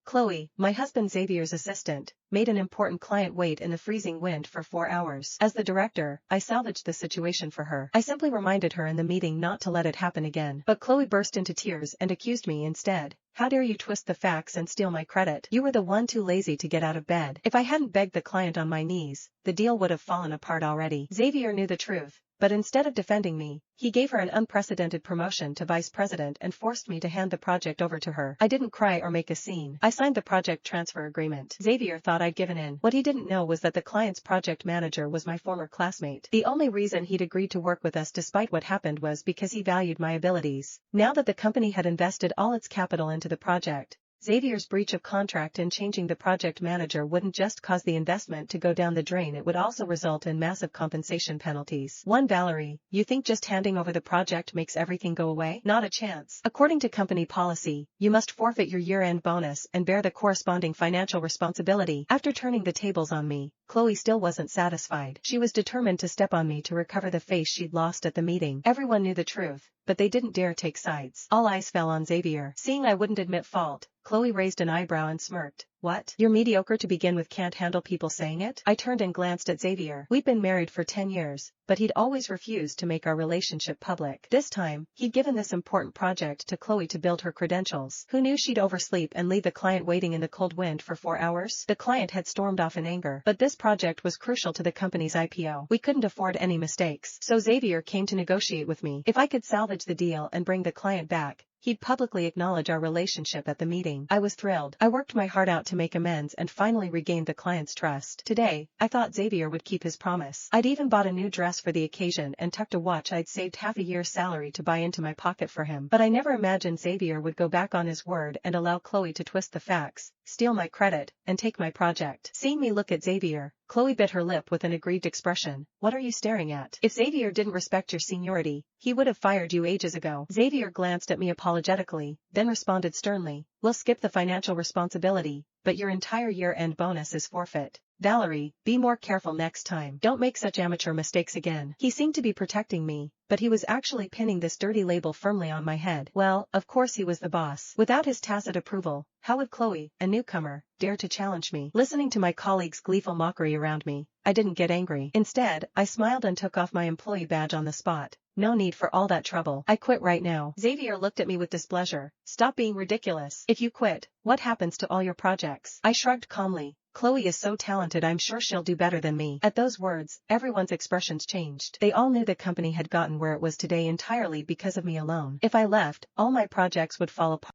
Chloe, my husband Xavier's assistant, made an important client wait in the freezing wind for 4 hours. As the director, I salvaged the situation for her. I simply reminded her in the meeting not to let it happen again. But Chloe burst into tears and accused me instead. How dare you twist the facts and steal my credit? You were the one too lazy to get out of bed. If I hadn't begged the client on my knees, the deal would have fallen apart already. Xavier knew the truth. But instead of defending me, he gave her an unprecedented promotion to vice president and forced me to hand the project over to her. I didn't cry or make a scene. I signed the project transfer agreement. Xavier thought I'd given in. What he didn't know was that the client's project manager was my former classmate. The only reason he'd agreed to work with us despite what happened was because he valued my abilities. Now that the company had invested all its capital into the project, Xavier's breach of contract in changing the project manager wouldn't just cause the investment to go down the drain, it would also result in massive compensation penalties. Valerie, you think just handing over the project makes everything go away? Not a chance. According to company policy, you must forfeit your year-end bonus and bear the corresponding financial responsibility. After turning the tables on me, Chloe still wasn't satisfied. She was determined to step on me to recover the face she'd lost at the meeting. Everyone knew the truth, but they didn't dare take sides. All eyes fell on Xavier. Seeing I wouldn't admit fault, Chloe raised an eyebrow and smirked. What? You're mediocre to begin with, can't handle people saying it? I turned and glanced at Xavier. We'd been married for 10 years, but he'd always refused to make our relationship public. This time, he'd given this important project to Chloe to build her credentials. Who knew she'd oversleep and leave the client waiting in the cold wind for 4 hours? The client had stormed off in anger, but this project was crucial to the company's IPO. We couldn't afford any mistakes. So Xavier came to negotiate with me. If I could salvage the deal and bring the client back, he'd publicly acknowledge our relationship at the meeting. I was thrilled. I worked my heart out to make amends and finally regained the client's trust. Today, I thought Xavier would keep his promise. I'd even bought a new dress for the occasion and tucked a watch I'd saved half a year's salary to buy into my pocket for him. But I never imagined Xavier would go back on his word and allow Chloe to twist the facts, steal my credit, and take my project. Seeing me look at Xavier, Chloe bit her lip with an aggrieved expression. What are you staring at? If Xavier didn't respect your seniority, he would have fired you ages ago. Xavier glanced at me apologetically, then responded sternly. We'll skip the financial responsibility, but your entire year-end bonus is forfeit. Valerie, be more careful next time. Don't make such amateur mistakes again. He seemed to be protecting me, but he was actually pinning this dirty label firmly on my head. Well, of course he was the boss. Without his tacit approval, how would Chloe, a newcomer, dare to challenge me? Listening to my colleagues' gleeful mockery around me, I didn't get angry. Instead, I smiled and took off my employee badge on the spot. No need for all that trouble. I quit right now. Xavier looked at me with displeasure. Stop being ridiculous. If you quit, what happens to all your projects? I shrugged calmly. Chloe is so talented, I'm sure she'll do better than me. At those words, everyone's expressions changed. They all knew the company had gotten where it was today entirely because of me alone. If I left, all my projects would fall apart.